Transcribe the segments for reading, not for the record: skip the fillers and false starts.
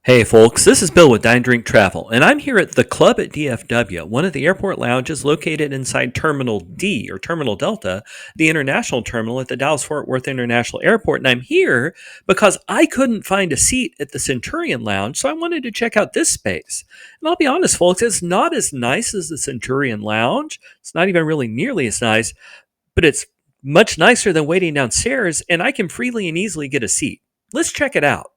Hey folks, this is Bill with Dine Drink Travel, and I'm here at the Club at DFW, one of the airport lounges located inside Terminal D or Terminal Delta, the international terminal at the Dallas-Fort Worth International Airport. And I'm here because I couldn't find a seat at the Centurion Lounge, so I wanted to check out this space. And I'll be honest, folks, it's not as nice as the Centurion Lounge. It's not even really nearly as nice, but it's much nicer than waiting downstairs, and I can freely and easily get a seat. Let's check it out.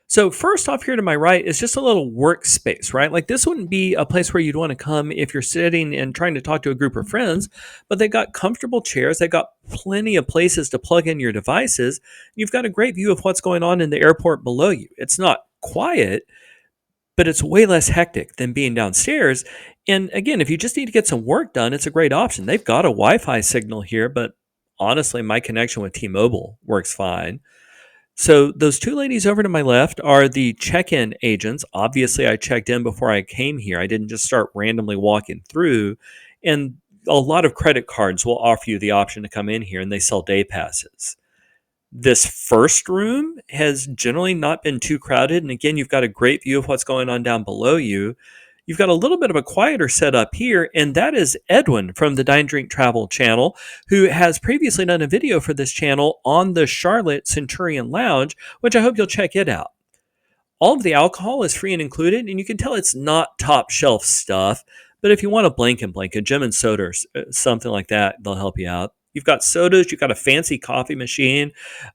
So first off here to my right is just a little workspace, right? Like this wouldn't be a place where you'd want to come if you're sitting and trying to talk to a group of friends, but they got comfortable chairs. They got plenty of places to plug in your devices. You've got a great view of what's going on in the airport below you. It's not quiet, but it's way less hectic than being downstairs. And again, if you just need to get some work done, it's a great option. They've got a Wi-Fi signal here, but honestly, my connection with T-Mobile works fine. So those two ladies over to my left are the check-in agents. Obviously, I checked in before I came here. I didn't just start randomly walking through. And a lot of credit cards will offer you the option to come in here, and they sell day passes. This first room has generally not been too crowded. And again, you've got a great view of what's going on down below you. You've got a little bit of a quieter setup here, and that is Edwin from the Dine Drink Travel channel, who has previously done a video for this channel on the Charlotte Centurion Lounge, which I hope you'll check it out. All of the alcohol is free and included, and you can tell it's not top shelf stuff, but if you want a blanket, gin and soda or something like that, they'll help you out. You've got sodas, you've got a fancy coffee machine.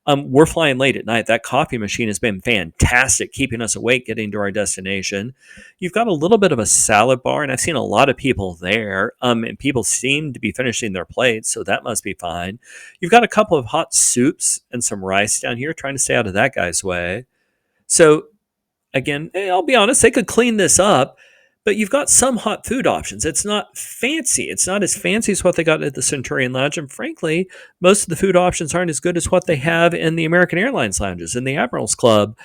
We're flying late at night. That coffee machine has been fantastic, keeping us awake getting to our destination. You've got a little bit of a salad bar, and I've seen a lot of people there, and people seem to be finishing their plates, so that must be fine. You've got a couple of hot soups and some rice down here, trying to stay out of that guy's way. So again, I'll be honest, they could clean this up, but you've got some hot food options. It's not fancy. It's not as fancy as what they got at the Centurion Lounge. And frankly, most of the food options aren't as good as what they have in the American Airlines lounges in the Admirals Club,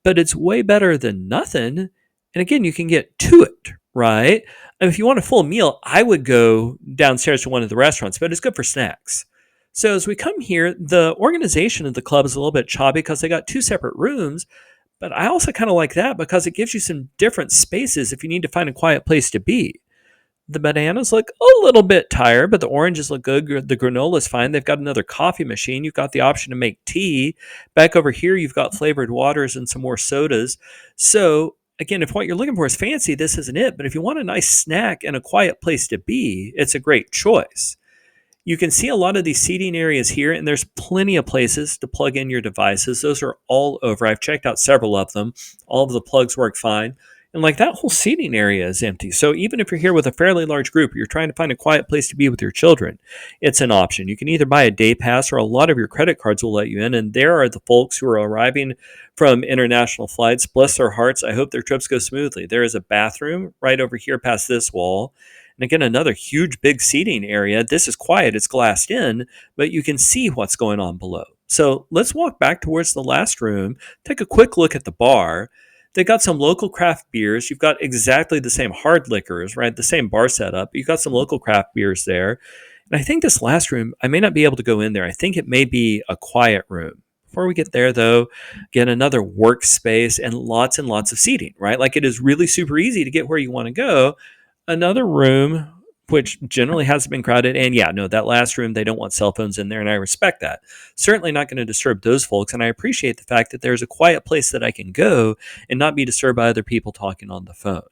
but it's way better than nothing. And again, you can get to it, right? And if you want a full meal, I would go downstairs to one of the restaurants, but it's good for snacks. So as we come here, the organization of the club is a little bit choppy because they got two separate rooms, but I also kind of like that because it gives you some different spaces if you need to find a quiet place to be. The bananas look a little bit tired, but the oranges look good. The granola is fine. They've got another coffee machine. You've got the option to make tea. Back over here, you've got flavored waters and some more sodas. So, again, if what you're looking for is fancy, this isn't it. But if you want a nice snack and a quiet place to be, it's a great choice. You can see a lot of these seating areas here, and there's plenty of places to plug in your devices. Those are all over. I've checked out several of them. All of the plugs work fine. And like that whole seating area is empty. So even if you're here with a fairly large group, you're trying to find a quiet place to be with your children, it's an option. You can either buy a day pass or a lot of your credit cards will let you in. And there are the folks who are arriving from international flights. Bless their hearts. I hope their trips go smoothly. There is a bathroom right over here past this wall. And again, another huge, big seating area. This is quiet. It's glassed in, but you can see what's going on below. So let's walk back towards the last room, take a quick look at the bar. They got some local craft beers. You've got exactly the same hard liquors, right? The same bar setup. You've got some local craft beers there. And I think this last room, I may not be able to go in there. I think it may be a quiet room. Before we get there, though, again, another workspace and lots of seating, right? Like it is really super easy to get where you want to go. Another room, which generally hasn't been crowded. And yeah, no, that last room, they don't want cell phones in there, and I respect that. Certainly not going to disturb those folks, and I appreciate the fact that there's a quiet place that I can go and not be disturbed by other people talking on the phone.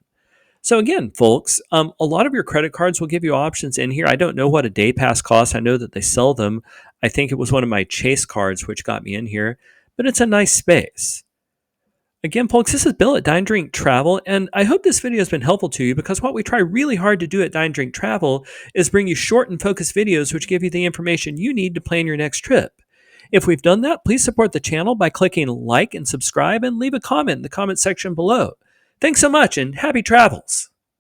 So again, folks, a lot of your credit cards will give you options in here. I don't know what a day pass costs. I know that they sell them. I think it was one of my Chase cards which got me in here, but it's a nice space. Again, folks, this is Bill at Dine Drink Travel, and I hope this video has been helpful to you because what we try really hard to do at Dine Drink Travel is bring you short and focused videos which give you the information you need to plan your next trip. If we've done that, please support the channel by clicking like and subscribe and leave a comment in the comment section below. Thanks so much and happy travels!